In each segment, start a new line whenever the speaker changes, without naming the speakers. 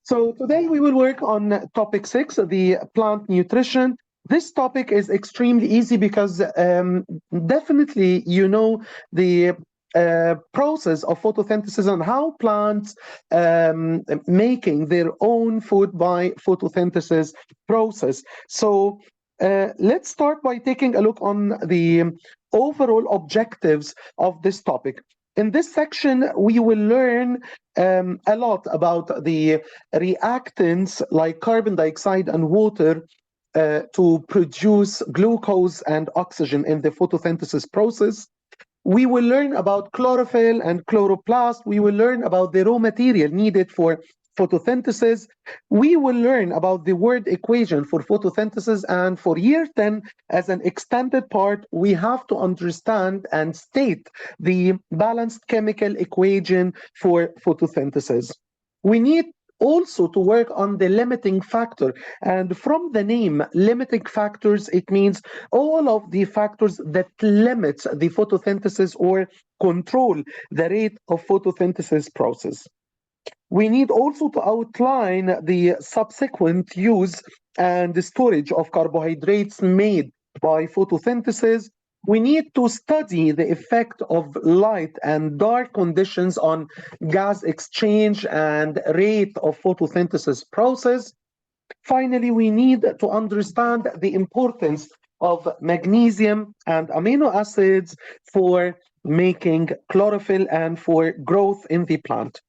So today we will work on topic 6, the plant nutrition. This topic is extremely easy because definitely you know the process of photosynthesis and how plants making their own food by photosynthesis process. So let's start by taking a look on the overall objectives of this topic. In this section, we will learn a lot about the reactants like carbon dioxide and water to produce glucose and oxygen in the photosynthesis process. We will learn about chlorophyll and chloroplast. We will learn about the raw material needed for photosynthesis. We will learn about the word equation for photosynthesis. And for year 10, as an extended part, we have to understand and state the balanced chemical equation for photosynthesis. We need also to work on the limiting factor. And from the name limiting factors, it means all of the factors that limits the photosynthesis or control the rate of photosynthesis process. We need also to outline the subsequent use and storage of carbohydrates made by photosynthesis. We need to study the effect of light and dark conditions on gas exchange and rate of photosynthesis process. Finally, we need to understand the importance of magnesium and amino acids for making chlorophyll and for growth in the plant.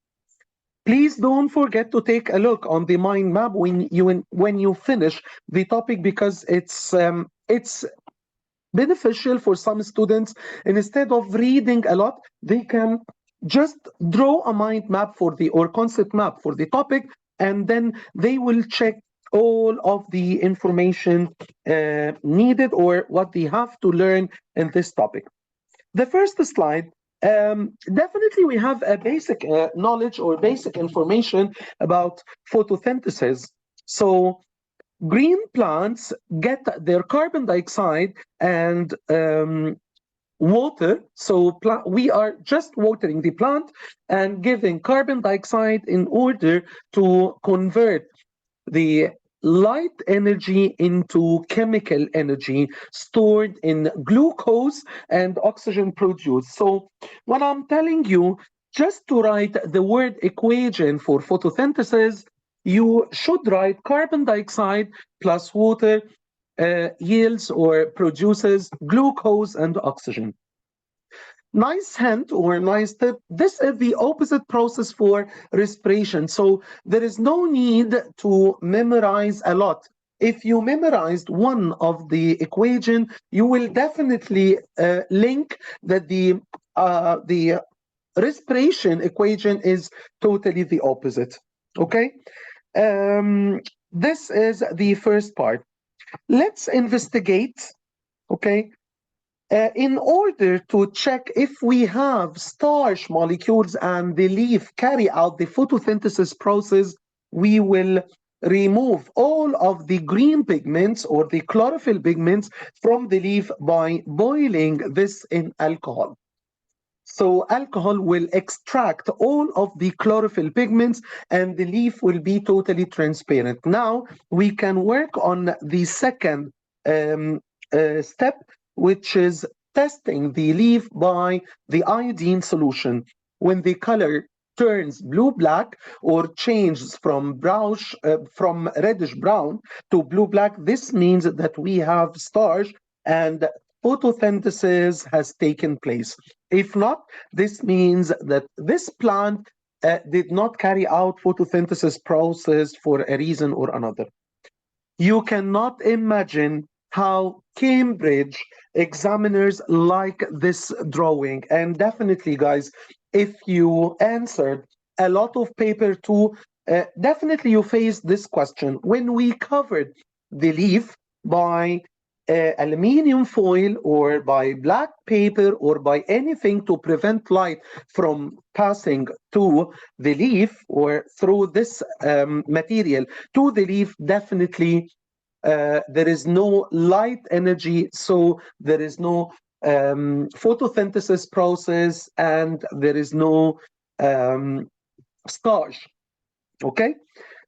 Please don't forget to take a look on the mind map when you finish the topic, because it's beneficial for some students. Instead of reading a lot, they can just draw a mind map for the or concept map for the topic, and then they will check all of the information needed or what they have to learn in this topic. The first slide, definitely we have a basic knowledge or basic information about photosynthesis. So green plants get their carbon dioxide and water. So we are just watering the plant and giving carbon dioxide in order to convert the light energy into chemical energy stored in glucose and oxygen produced. So when I'm telling you just to write the word equation for photosynthesis, you should write carbon dioxide plus water yields or produces glucose and oxygen. Nice hint or nice tip, this is the opposite process for respiration. So there is no need to memorize a lot. If you memorized one of the equation, you will definitely link that the respiration equation is totally the opposite. Okay? This is the first part. Let's investigate, okay? In order to check if we have starch molecules and the leaf carry out the photosynthesis process, we will remove all of the green pigments or the chlorophyll pigments from the leaf by boiling this in alcohol. So alcohol will extract all of the chlorophyll pigments and the leaf will be totally transparent. Now we can work on the second step, which is testing the leaf by the iodine solution. When the color turns blue-black or changes from reddish brown to blue-black, this means that we have starch and photosynthesis has taken place. If not, this means that this plant did not carry out photosynthesis process for a reason or another. You cannot imagine how Cambridge examiners like this drawing. And definitely, guys, if you answered a lot of paper two, definitely you face this question. When we covered the leaf by aluminium foil or by black paper or by anything to prevent light from passing to the leaf or through this material to the leaf, definitely there is no light energy, so there is no photosynthesis process and there is no starch. Okay,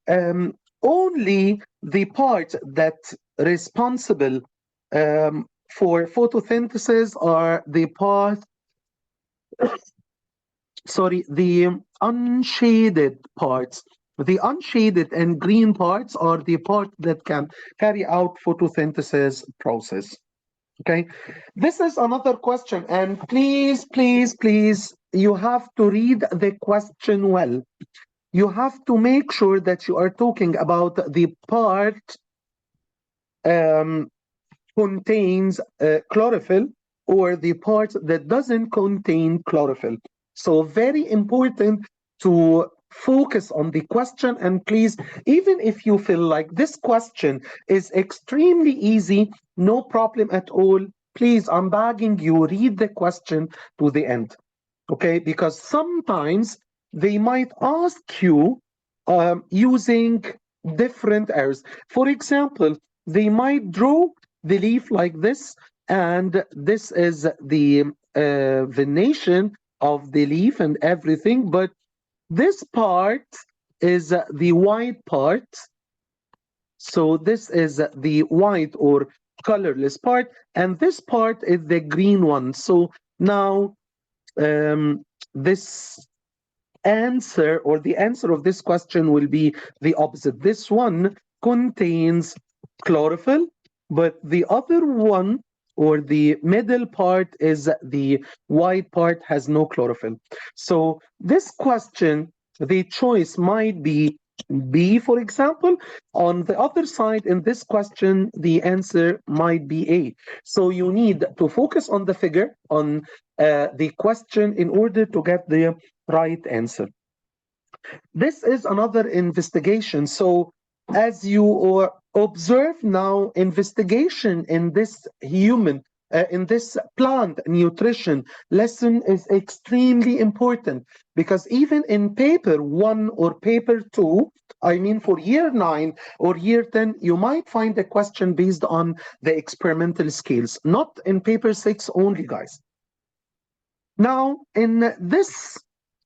only the part that responsible for photosynthesis are the part, the unshaded parts. The unshaded and green parts are the part that can carry out photosynthesis process. Okay, this is another question, and please, please, please, you have to read the question well. You have to make sure that you are talking about the part um, contains chlorophyll or the part that doesn't contain chlorophyll. So very important to focus on the question, and please, even if you feel like this question is extremely easy, no problem at all, please, I'm begging you, read the question to the end. Okay, because sometimes they might ask you using different errors. For example, they might draw the leaf like this, and this is the venation of the leaf and everything, but this part is the white part. So this is the white or colorless part, and this part is the green one. So now this answer, or the answer of this question, will be the opposite. This one contains chlorophyll, but the other one, or the middle part, is the white part, has no chlorophyll. So this question, the choice might be B, for example. On the other side, in this question, the answer might be A. So you need to focus on the figure, on the question, in order to get the right answer. This is another investigation. So as you observe now, investigation in this in this plant nutrition lesson is extremely important, because even in paper 1 or paper 2, I mean for year 9 or year 10, you might find a question based on the experimental scales, not in paper 6 only, guys. Now, in this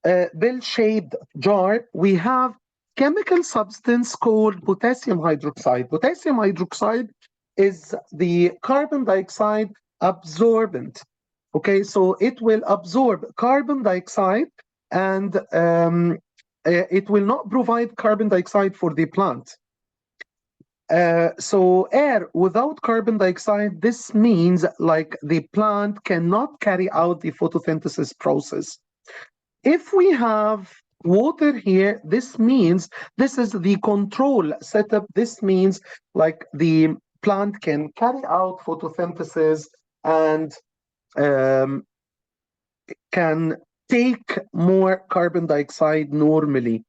bell-shaped jar, we have chemical substance called potassium hydroxide. Potassium hydroxide is the carbon dioxide absorbent. Okay, so it will absorb carbon dioxide, and it will not provide carbon dioxide for the plant. So air without carbon dioxide, this means like the plant cannot carry out the photosynthesis process. If we have water here, this means this is the control setup. This means like the plant can carry out photosynthesis and can take more carbon dioxide normally.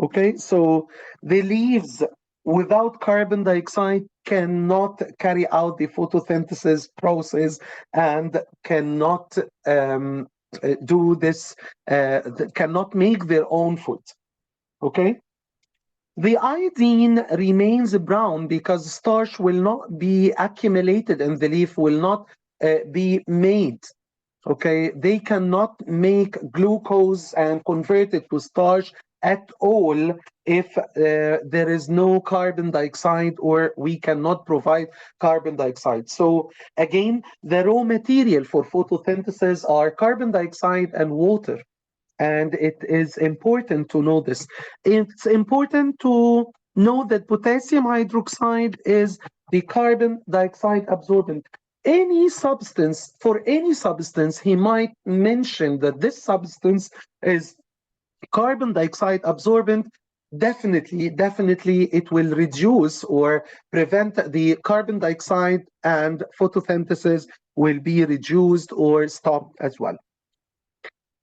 Okay, so the leaves without carbon dioxide cannot carry out the photosynthesis process and cannot do this, cannot make their own food. Okay, the iodine remains brown because starch will not be accumulated and the leaf will not be made. Okay, they cannot make glucose and convert it to starch at all if there is no carbon dioxide, or we cannot provide carbon dioxide. So again, the raw material for photosynthesis are carbon dioxide and water. And it is important to know this. It's important to know that potassium hydroxide is the carbon dioxide absorbent. Any substance, for any substance, he might mention that this substance is carbon dioxide absorbent. Definitely it will reduce or prevent the carbon dioxide, and photosynthesis will be reduced or stopped as well.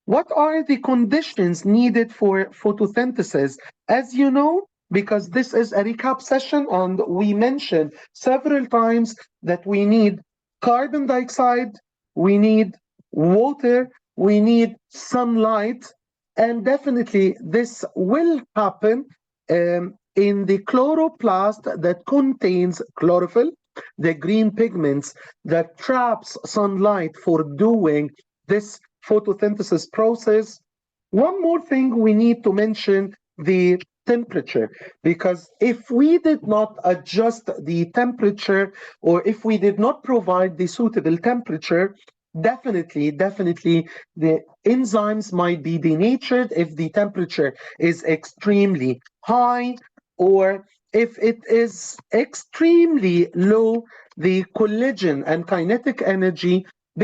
What are the conditions needed for photosynthesis? As you know, because this is a recap session and we mentioned several times that we need carbon dioxide, we need water, we need sunlight, and definitely this will happen in the chloroplast that contains chlorophyll, the green pigments that traps sunlight for doing this photosynthesis process. One more thing we need to mention, the temperature, because if we did not adjust the temperature, or if we did not provide the suitable temperature, definitely the enzymes might be denatured if the temperature is extremely high, or if it is extremely low, the collision and kinetic energy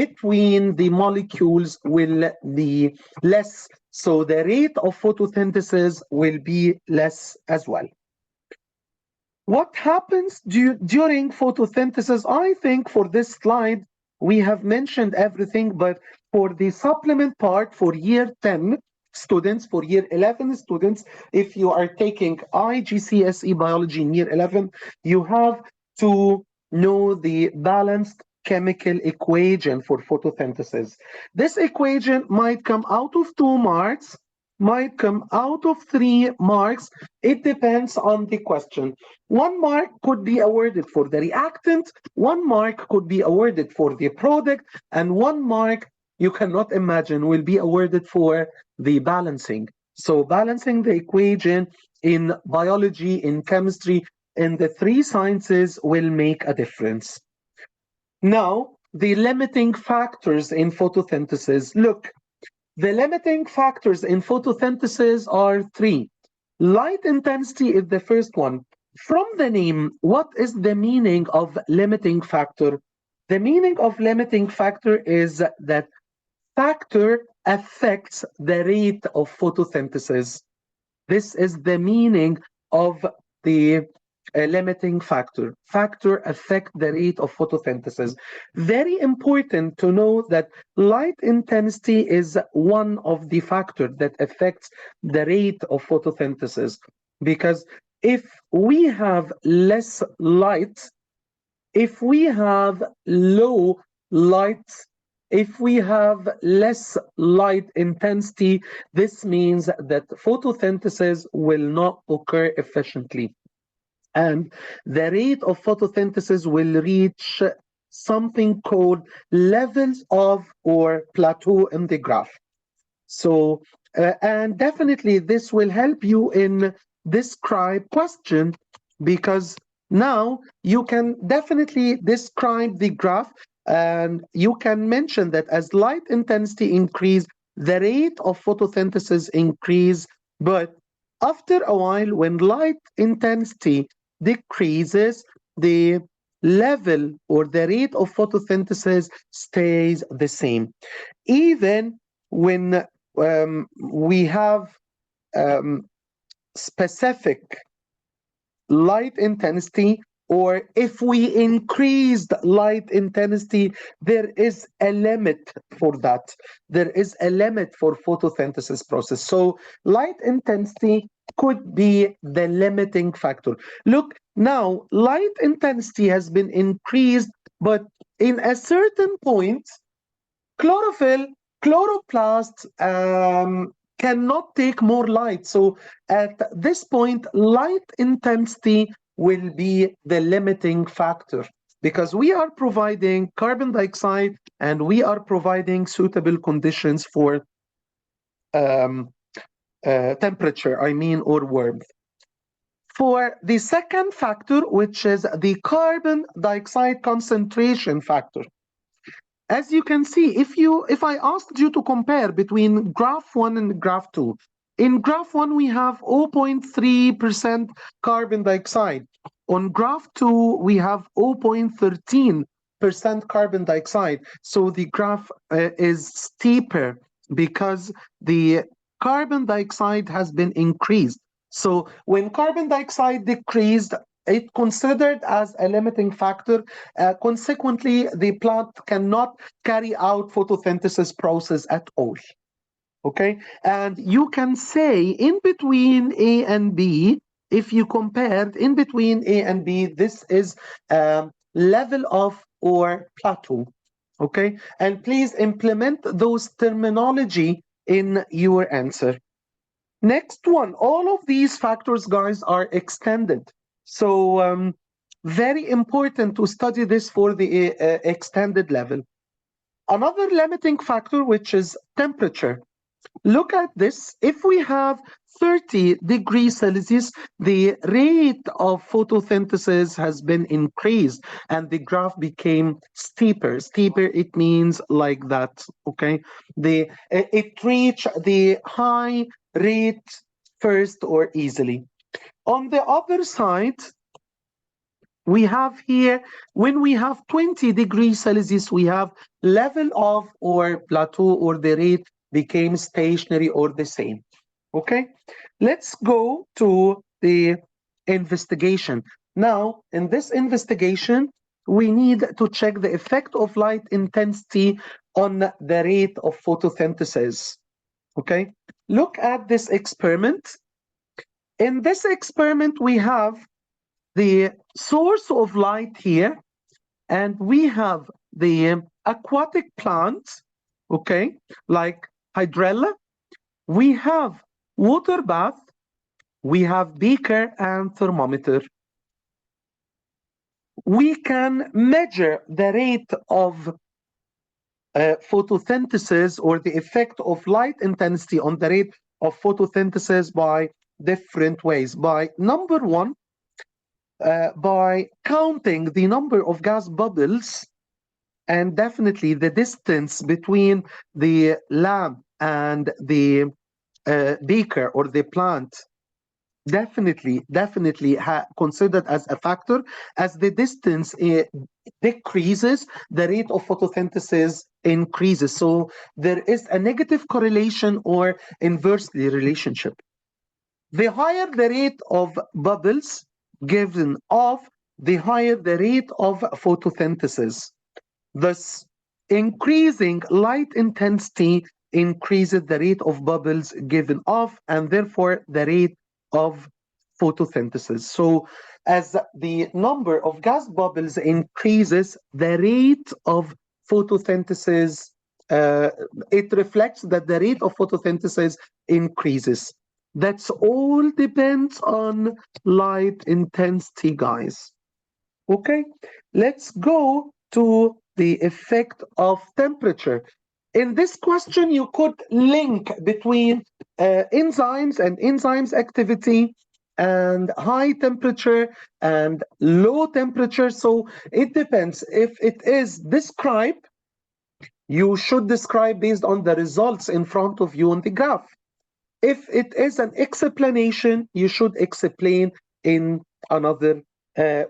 between the molecules will be less, so the rate of photosynthesis will be less as well. What happens during photosynthesis? I think for this slide, we have mentioned everything, but for the supplement part for year 10 students, for year 11 students, if you are taking IGCSE biology in year 11, you have to know the balanced chemical equation for photosynthesis. This equation might come out of 2 marks, might come out of 3 marks. It depends on the question. 1 mark could be awarded for the reactant, 1 mark could be awarded for the product, and 1 mark, you cannot imagine, will be awarded for the balancing. So balancing the equation in biology, in chemistry, in the 3 sciences will make a difference. Now, the limiting factors in photosynthesis. Look, the limiting factors in photosynthesis are 3. Light intensity is the first one. From the name, what is the meaning of limiting factor? The meaning of limiting factor is that factor affects the rate of photosynthesis. This is the meaning of the limiting factor. Factor affect the rate of photosynthesis. Very important to know that light intensity is one of the factors that affects the rate of photosynthesis, because if we have less light, if we have low light, if we have less light intensity, this means that photosynthesis will not occur efficiently. And the rate of photosynthesis will reach something called levels of or plateau in the graph. So, and definitely this will help you in describe question, because now you can definitely describe the graph, and you can mention that as light intensity increase, the rate of photosynthesis increase, but after a while, when light intensity decreases, the level or the rate of photosynthesis stays the same. Even when we have specific light intensity, or if we increased light intensity, there is a limit for that. There is a limit for photosynthesis process. So light intensity could be the limiting factor. Look, now light intensity has been increased, but in a certain point, chlorophyll, chloroplasts cannot take more light. So at this point, light intensity will be the limiting factor, because we are providing carbon dioxide and we are providing suitable conditions for temperature, or warmth. For the second factor, which is the carbon dioxide concentration factor, as you can see, if I asked you to compare between graph 1 and graph 2, in graph 1 we have 0.3% carbon dioxide. On graph 2 we have 0.13% carbon dioxide. So the graph is steeper because the carbon dioxide has been increased. So when carbon dioxide decreased, it considered as a limiting factor. Consequently, the plant cannot carry out photosynthesis process at all. Okay, and you can say in between A and B, if you compared in between A and B, this is level of or plateau. Okay, and please implement those terminology in your answer. Next one, all of these factors, guys, are extended. So very important to study this for the extended level. Another limiting factor, which is temperature. Look at this. If we have 30 degrees Celsius, the rate of photosynthesis has been increased and the graph became steeper. Steeper, it means like that, okay? It reached the high rate first or easily. On the other side, we have here, when we have 20 degrees Celsius, we have level of or plateau or the rate became stationary or the same. Okay, let's go to the investigation. Now, in this investigation, we need to check the effect of light intensity on the rate of photosynthesis. Okay, look at this experiment. In this experiment, we have the source of light here, and we have the aquatic plants, okay, like hydrilla. We have water bath, we have beaker and thermometer. We can measure the rate of photosynthesis or the effect of light intensity on the rate of photosynthesis by different ways. By number one, by counting the number of gas bubbles and definitely the distance between the lamp and the beaker or the plant, definitely considered as a factor. As the distance decreases, the rate of photosynthesis increases. So there is a negative correlation or inversely relationship. The higher the rate of bubbles given off, the higher the rate of photosynthesis. Thus, increasing light intensity increases the rate of bubbles given off and therefore the rate of photosynthesis. So, as the number of gas bubbles increases, the rate of photosynthesis, it reflects that the rate of photosynthesis increases. That's all depends on light intensity, guys. Okay, let's go to the effect of temperature. In this question, you could link between enzymes and enzymes activity and high temperature and low temperature. So it depends. If it is described, you should describe based on the results in front of you on the graph. If it is an explanation, you should explain in another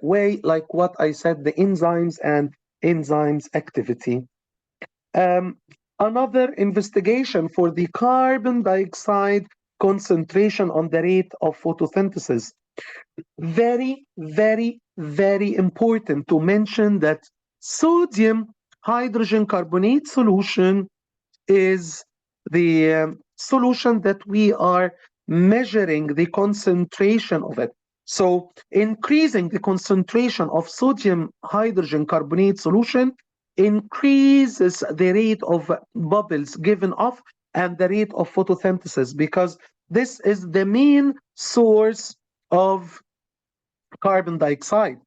way, like what I said, the enzymes and enzymes activity. Another investigation for the carbon dioxide concentration on the rate of photosynthesis. Very important to mention that sodium hydrogen carbonate solution is the solution that we are measuring the concentration of it. So increasing the concentration of sodium hydrogen carbonate solution increases the rate of bubbles given off and the rate of photosynthesis, because this is the main source of carbon dioxide.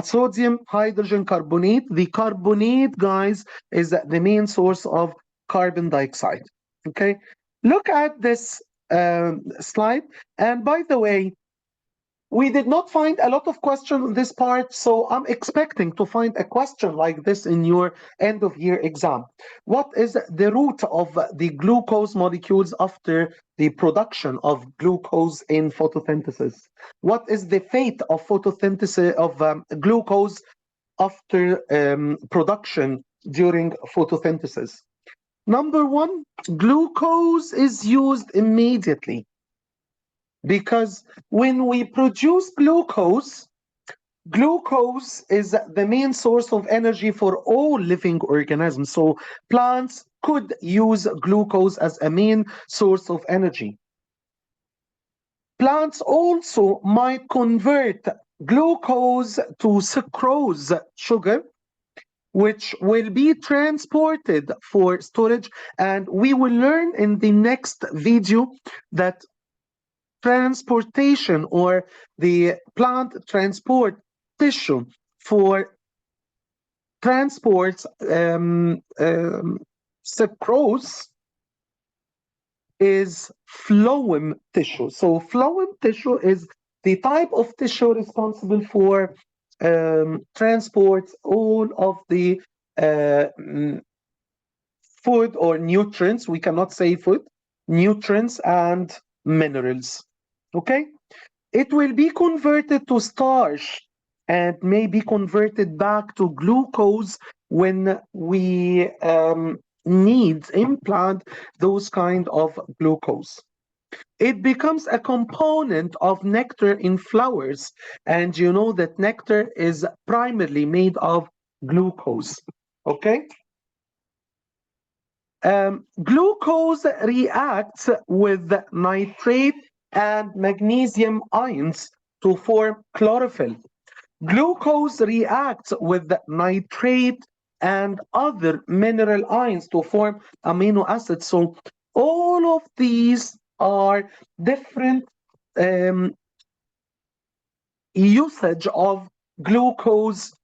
Sodium hydrogen carbonate, the carbonate, guys, is the main source of carbon dioxide. Okay, look at this slide. And by the way, we did not find a lot of questions on this part, so I'm expecting to find a question like this in your end of year exam. What is the route of the glucose molecules after the production of glucose in photosynthesis? What is the fate of photosynthesis of glucose after production during photosynthesis? Number one, glucose is used immediately. Because when we produce glucose, glucose is the main source of energy for all living organisms. So plants could use glucose as a main source of energy. Plants also might convert glucose to sucrose sugar, which will be transported for storage. And we will learn in the next video that transportation or the plant transport tissue for transports sucrose is phloem tissue. So phloem tissue is the type of tissue responsible for transport all of the food or nutrients. We cannot say food, nutrients and minerals. Okay? It will be converted to starch and may be converted back to glucose when we need implant those kind of glucose. It becomes a component of nectar in flowers, and you know that nectar is primarily made of glucose. Okay? Glucose reacts with nitrate and magnesium ions to form chlorophyll. Glucose reacts with nitrate and other mineral ions to form amino acids. So all of these are different um, usage of glucose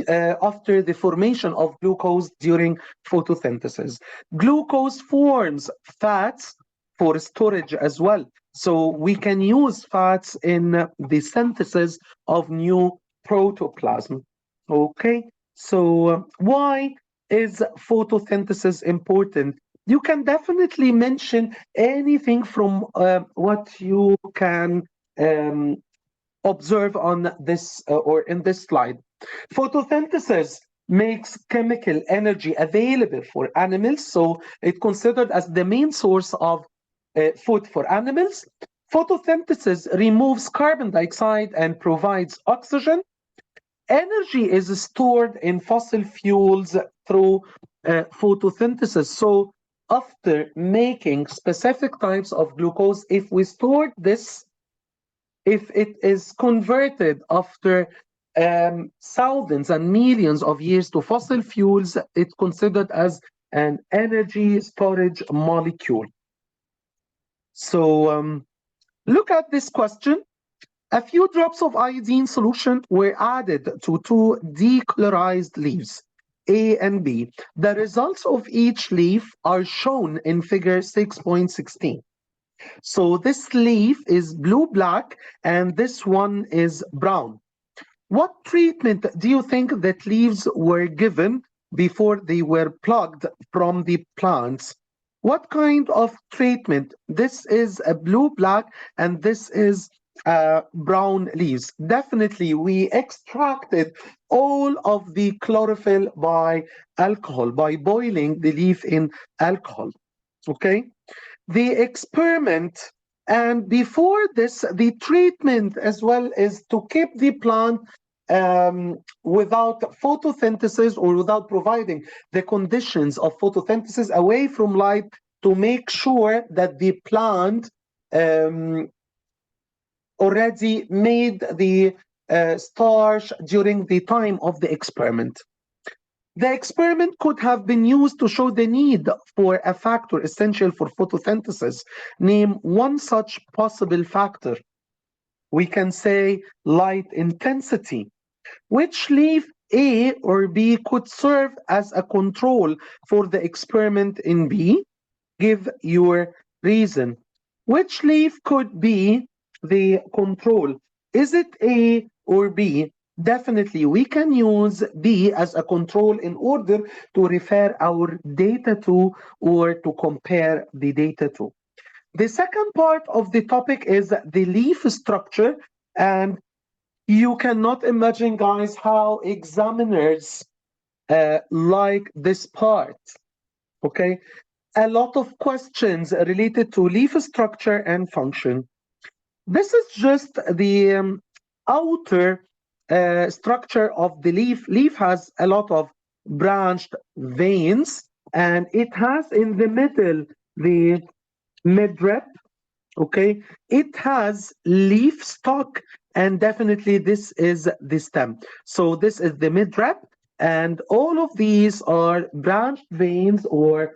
after the formation of glucose during photosynthesis. Glucose forms fats for storage as well. So we can use fats in the synthesis of new protoplasm. Okay, so why is photosynthesis important? You can definitely mention anything from what you can um, observe on this or in this slide. Photosynthesis makes chemical energy available for animals, so it's considered as the main source of food for animals. Photosynthesis removes carbon dioxide and provides oxygen. Energy is stored in fossil fuels through photosynthesis. So, after making specific types of glucose, if we store this, if it is converted after thousands and millions of years to fossil fuels, it's considered as an energy storage molecule. So look at this question. A few drops of iodine solution were added to two decolorized leaves, A and B. The results of each leaf are shown in figure 6.16. So this leaf is blue-black and this one is brown. What treatment do you think that leaves were given before they were plucked from the plants? What kind of treatment? This is a blue-black and this is brown leaves. Definitely, we extracted all of the chlorophyll by alcohol, by boiling the leaf in alcohol. Okay? The experiment and before this the treatment as well is to keep the plant without photosynthesis or without providing the conditions of photosynthesis away from light to make sure that the plant already made the starch during the time of the experiment. The experiment could have been used to show the need for a factor essential for photosynthesis. Name one such possible factor. We can say light intensity. Which leaf A or B could serve as a control for the experiment in B? Give your reason. Which leaf could be the control? Is it A or B? Definitely, we can use B as a control in order to refer our data to or to compare the data to. The second part of the topic is the leaf structure, and you cannot imagine, guys, how examiners like this part. Okay, a lot of questions related to leaf structure and function. This is just the outer structure of the leaf. Leaf has a lot of branched veins, and it has in the middle the midrib. Okay, it has leaf stalk, and definitely this is the stem. So this is the midrib, and all of these are branched veins or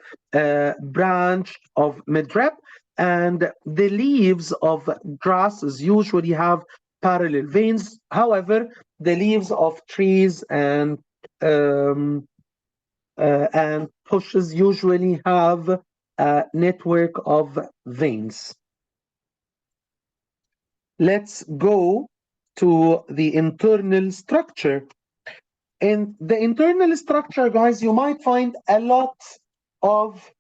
branch of midrib. And the leaves of grasses usually have parallel veins. However, the leaves of trees and bushes usually have a network of veins. Let's go to the internal structure. In the internal structure, guys, you might find a lot of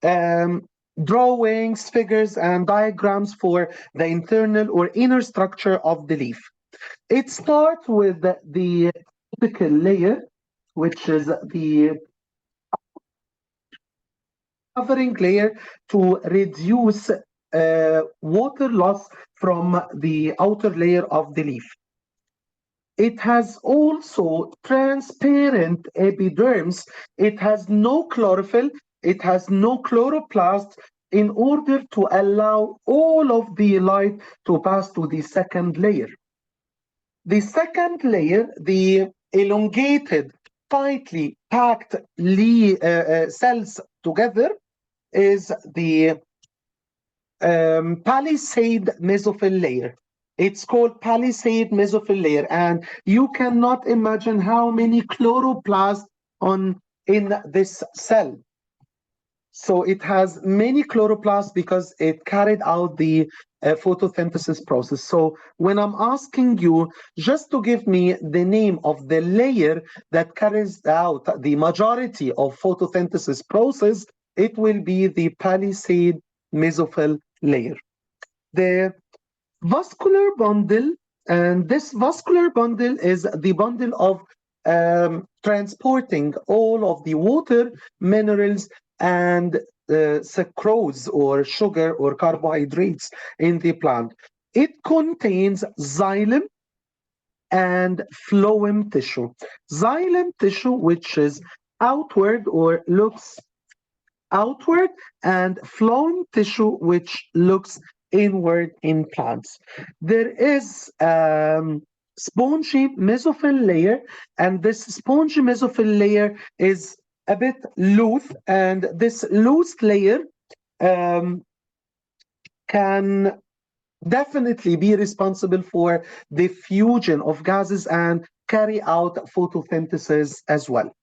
um, drawings, figures, and diagrams for the internal or inner structure of the leaf. It starts with the typical layer, which is the covering layer to reduce water loss from the outer layer of the leaf. It has also transparent epidermis. It has no chlorophyll. It has no chloroplast in order to allow all of the light to pass to the second layer. The second layer, the elongated, tightly packed cells together, is the palisade mesophyll layer. It's called palisade mesophyll layer, and you cannot imagine how many chloroplasts on in this cell. So it has many chloroplasts because it carried out the photosynthesis process. So when I'm asking you just to give me the name of the layer that carries out the majority of photosynthesis process, it will be the palisade mesophyll layer. The vascular bundle, and this vascular bundle is the bundle of transporting all of the water, minerals, and sucrose or sugar or carbohydrates in the plant. It contains xylem and phloem tissue. Xylem tissue, which is outward or looks outward, and phloem tissue, which looks inward in plants. There is spongy mesophyll layer, and this spongy mesophyll layer is a bit loose, and this loose layer um, can definitely be responsible for the fusion of gases and carry out photosynthesis as well.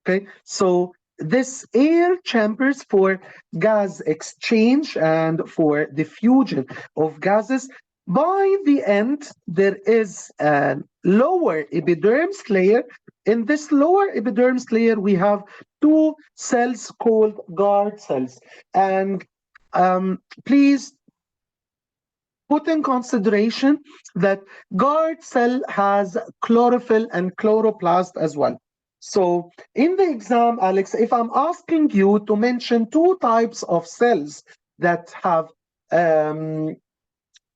Okay, so this air chambers for gas exchange and for the fusion of gases. By the end, there is a lower epidermis layer. In this lower epidermis layer, we have two cells called guard cells. And please put in consideration that guard cell has chlorophyll and chloroplast as well. So in the exam, Alex, if I'm asking you to mention two types of cells that have um,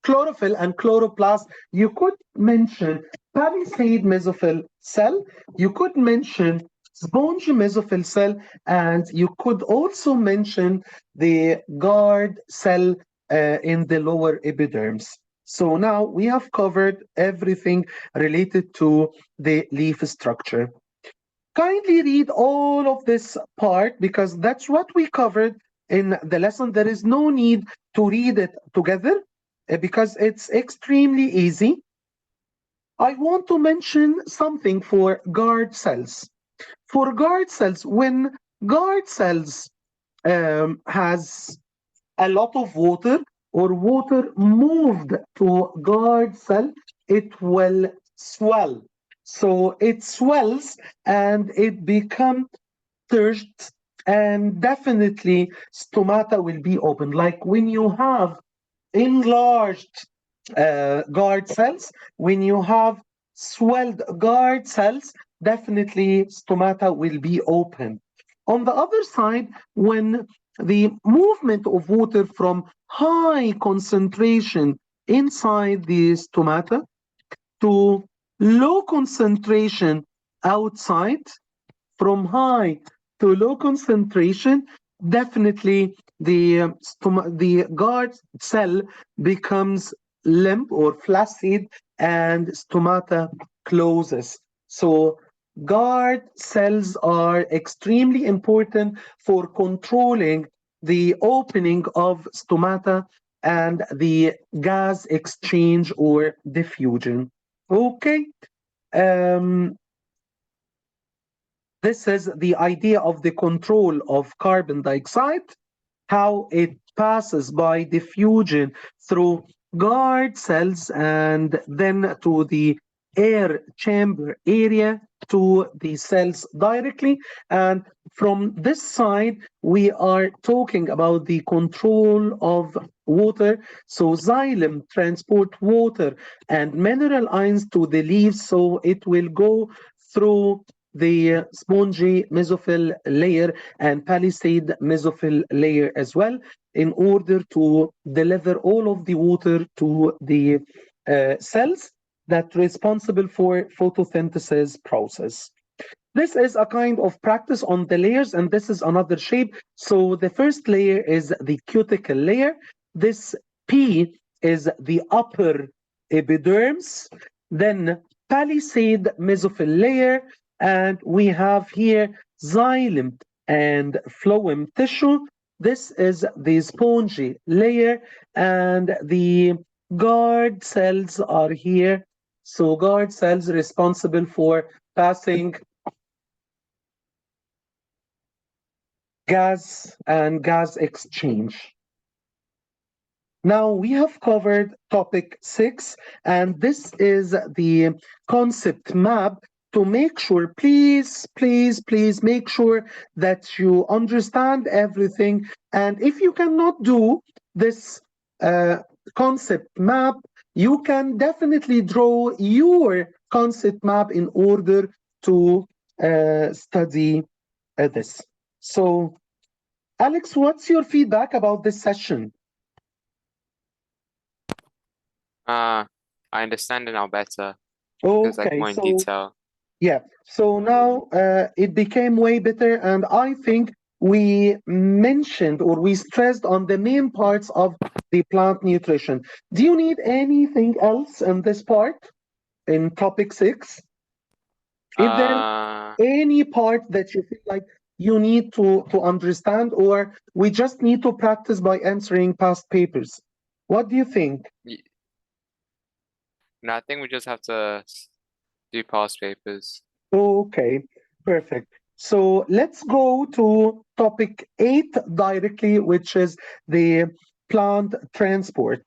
chlorophyll and chloroplast, you could mention palisade mesophyll cell, you could mention spongy mesophyll cell, and you could also mention the guard cell in the lower epidermis. So now we have covered everything related to the leaf structure. Kindly read all of this part because that's what we covered in the lesson. There is no need to read it together because it's extremely easy. I want to mention something for guard cells. For guard cells, when guard cells has a lot of water or water moved to guard cell, it will swell. So it swells and it becomes thirst, and definitely stomata will be open. Like when you have enlarged guard cells, when you have swelled guard cells, definitely stomata will be open. On the other side, when the movement of water from high concentration inside the stomata to low concentration outside, from high to low concentration, definitely the guard cell becomes limp or flaccid and stomata closes. So guard cells are extremely important for controlling the opening of stomata and the gas exchange or diffusion. Okay. Um, this is the idea of the control of carbon dioxide. how it passes by diffusion through guard cells and then to the air chamber area to the cells directly. And from this side, we are talking about the control of water. So xylem transport water and mineral ions to the leaves, so it will go through the spongy mesophyll layer and palisade mesophyll layer as well in order to deliver all of the water to the cells that responsible for photosynthesis process. This is a kind of practice on the layers, and this is another shape. So the first layer is the cuticle layer. This P is the upper epidermis, then palisade mesophyll layer, and we have here xylem and phloem tissue. This is the spongy layer, and the guard cells are here. So guard cells responsible for passing gas and gas exchange. Now we have covered topic 6, and this is the concept map to make sure, please make sure that you understand everything. And if you cannot do this concept map, you can definitely draw your concept map in order to study this. So, Alex, what's your feedback about this session?
I understand it now better. It's like
Okay,
more in
so
detail.
yeah, so now it became way better, and I think we mentioned or we stressed on the main parts of the plant nutrition. Do you need anything else in this part, in topic 6? Is there any part that you feel like you need to understand, or we just need to practice by answering past papers? What do you think?
No, I think we just have to do past papers.
Okay, perfect. So let's go to topic 8 directly, which is the plant transport.